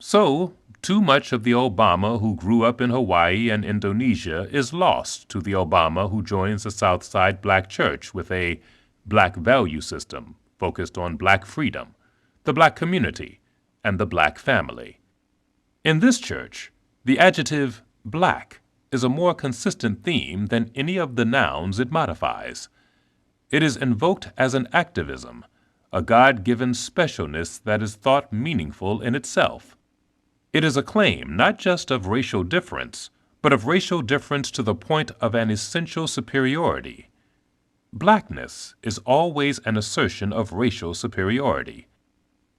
So, too much of the Obama who grew up in Hawaii and Indonesia is lost to the Obama who joins the Southside Black Church with a black value system focused on black freedom, the black community, and the black family. In this church, the adjective black is a more consistent theme than any of the nouns it modifies. It is invoked as an activism, a God-given specialness that is thought meaningful in itself. It is a claim not just of racial difference, but of racial difference to the point of an essential superiority. Blackness is always an assertion of racial superiority.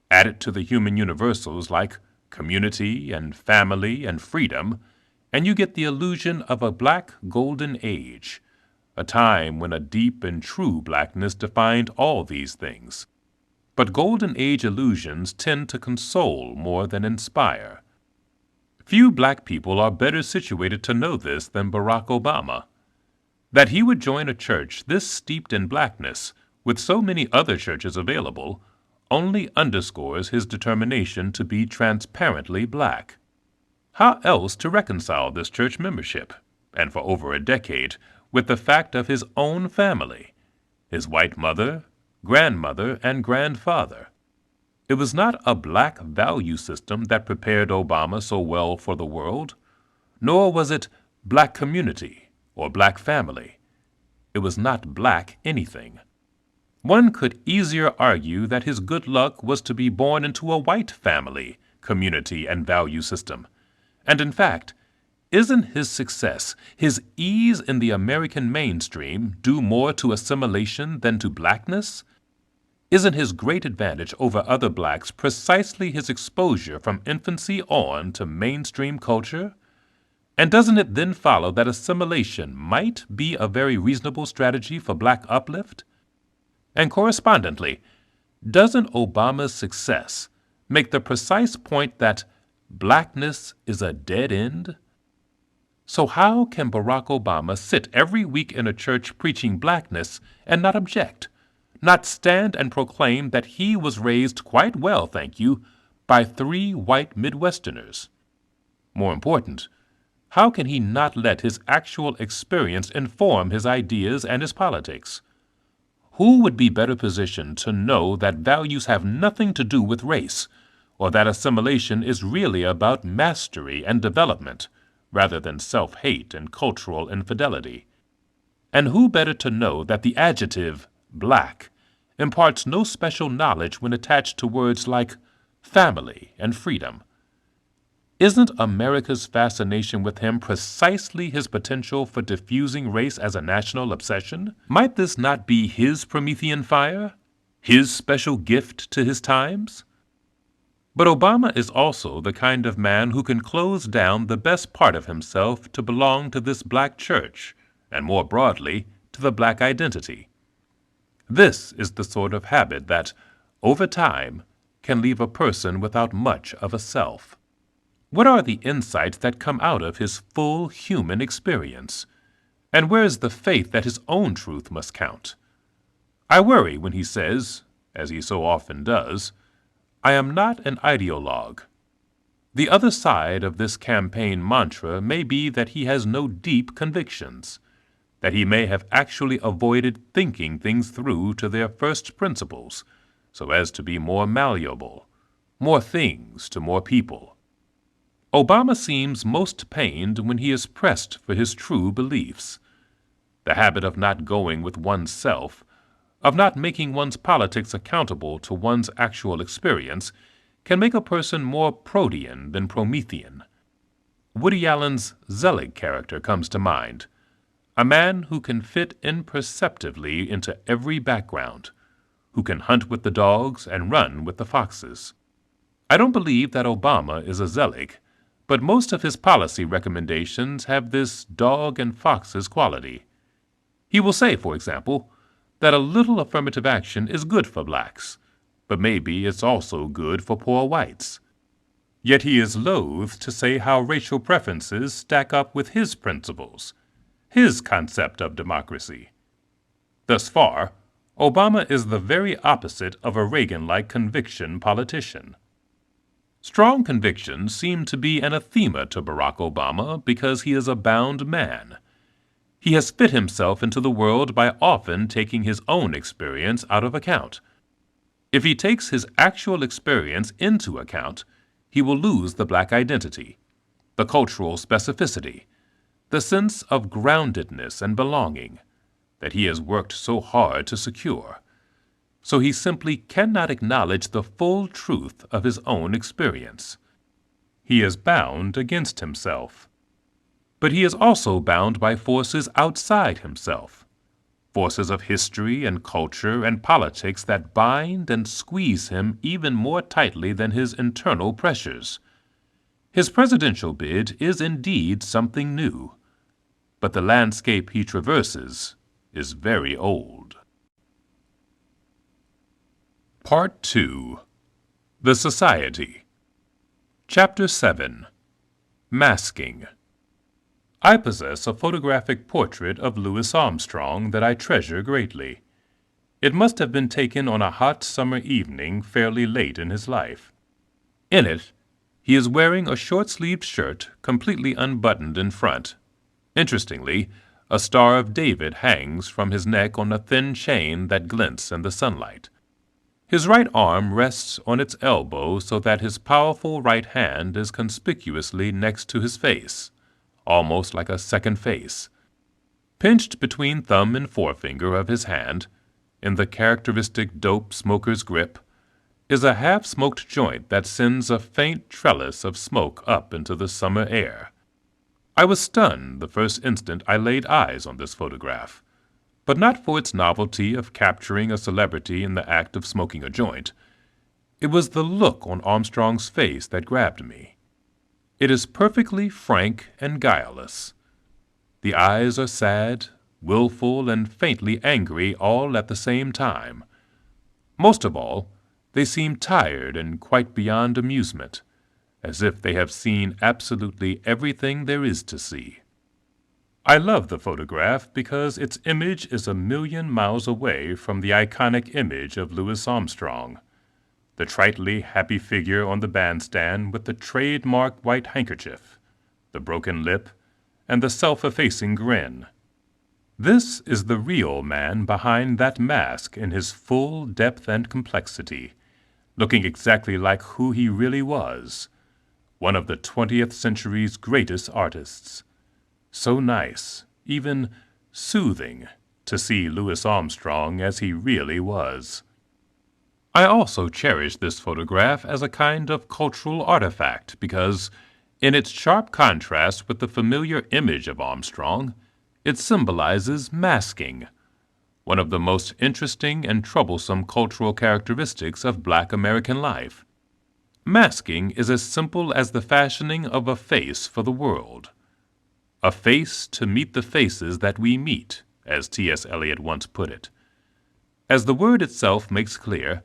Add it to the human universals like community and family and freedom, and you get the illusion of a black golden age, a time when a deep and true blackness defined all these things. But golden age illusions tend to console more than inspire. Few black people are better situated to know this than Barack Obama. That he would join a church this steeped in blackness, with so many other churches available, only underscores his determination to be transparently black. How else to reconcile this church membership, and for over a decade, with the fact of his own family, his white mother, grandmother, and grandfather? It was not a black value system that prepared Obama so well for the world, nor was it black community or black family. It was not black anything. One could easier argue that his good luck was to be born into a white family, community, and value system. And in fact, isn't his success, his ease in the American mainstream, due more to assimilation than to blackness? Isn't his great advantage over other blacks precisely his exposure from infancy on to mainstream culture? And doesn't it then follow that assimilation might be a very reasonable strategy for black uplift? And correspondently, doesn't Obama's success make the precise point that blackness is a dead end? So how can Barack Obama sit every week in a church preaching blackness and not object? Not stand and proclaim that he was raised quite well, thank you, by 3 white Midwesterners? More important, how can he not let his actual experience inform his ideas and his politics? Who would be better positioned to know that values have nothing to do with race, or that assimilation is really about mastery and development, rather than self-hate and cultural infidelity? And who better to know that the adjective black imparts no special knowledge when attached to words like family and freedom? Isn't America's fascination with him precisely his potential for diffusing race as a national obsession? Might this not be his Promethean fire, his special gift to his times? But Obama is also the kind of man who can close down the best part of himself to belong to this black church, and more broadly, to the black identity. This is the sort of habit that, over time, can leave a person without much of a self. What are the insights that come out of his full human experience? And where is the faith that his own truth must count? I worry when he says, as he so often does, "I am not an ideologue." The other side of this campaign mantra may be that he has no deep convictions, that he may have actually avoided thinking things through to their first principles, so as to be more malleable, more things to more people. Obama seems most pained when he is pressed for his true beliefs. The habit of not going with oneself, of not making one's politics accountable to one's actual experience, can make a person more Protean than Promethean. Woody Allen's Zelig character comes to mind, a man who can fit imperceptibly into every background, who can hunt with the dogs and run with the foxes. I don't believe that Obama is a Zelig, but most of his policy recommendations have this dog and foxes quality. He will say, for example, that a little affirmative action is good for blacks, but maybe it's also good for poor whites. Yet he is loath to say how racial preferences stack up with his principles, his concept of democracy. Thus far, Obama is the very opposite of a Reagan-like conviction politician. Strong convictions seem to be anathema to Barack Obama because he is a bound man. He has fit himself into the world by often taking his own experience out of account. If he takes his actual experience into account, he will lose the black identity, the cultural specificity, the sense of groundedness and belonging that he has worked so hard to secure. So he simply cannot acknowledge the full truth of his own experience. He is bound against himself. But he is also bound by forces outside himself, forces of history and culture and politics that bind and squeeze him even more tightly than his internal pressures. His presidential bid is indeed something new, but the landscape he traverses is very old. Part 2. The Society. Chapter 7. Masking. I possess a photographic portrait of Louis Armstrong that I treasure greatly. It must have been taken on a hot summer evening fairly late in his life. In it, he is wearing a short-sleeved shirt completely unbuttoned in front. Interestingly, a Star of David hangs from his neck on a thin chain that glints in the sunlight. His right arm rests on its elbow so that his powerful right hand is conspicuously next to his face, almost like a second face. Pinched between thumb and forefinger of his hand, in the characteristic dope smoker's grip, is a half-smoked joint that sends a faint trellis of smoke up into the summer air. I was stunned the first instant I laid eyes on this photograph, but not for its novelty of capturing a celebrity in the act of smoking a joint. It was the look on Armstrong's face that grabbed me. It is perfectly frank and guileless. The eyes are sad, willful, and faintly angry all at the same time. Most of all, they seem tired and quite beyond amusement, as if they have seen absolutely everything there is to see. I love the photograph because its image is a million miles away from the iconic image of Louis Armstrong, the tritely happy figure on the bandstand with the trademark white handkerchief, the broken lip, and the self-effacing grin. This is the real man behind that mask in his full depth and complexity, looking exactly like who he really was, one of the 20th century's greatest artists. So nice, even soothing, to see Louis Armstrong as he really was. I also cherish this photograph as a kind of cultural artifact because, in its sharp contrast with the familiar image of Armstrong, it symbolizes masking, one of the most interesting and troublesome cultural characteristics of Black American life. Masking is as simple as the fashioning of a face for the world. A face to meet the faces that we meet, as T.S. Eliot once put it. As the word itself makes clear,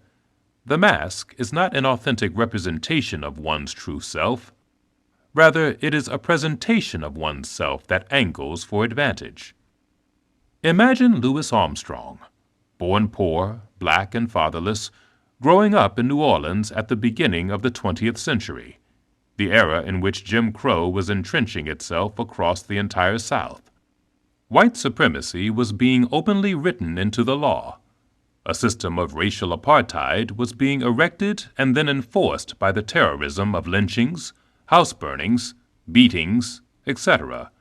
the mask is not an authentic representation of one's true self. Rather, it is a presentation of one's self that angles for advantage. Imagine Louis Armstrong, born poor, black, and fatherless, growing up in New Orleans at the beginning of the 20th century, the era in which Jim Crow was entrenching itself across the entire South. White supremacy was being openly written into the law. A system of racial apartheid was being erected and then enforced by the terrorism of lynchings, house burnings, beatings, etc.,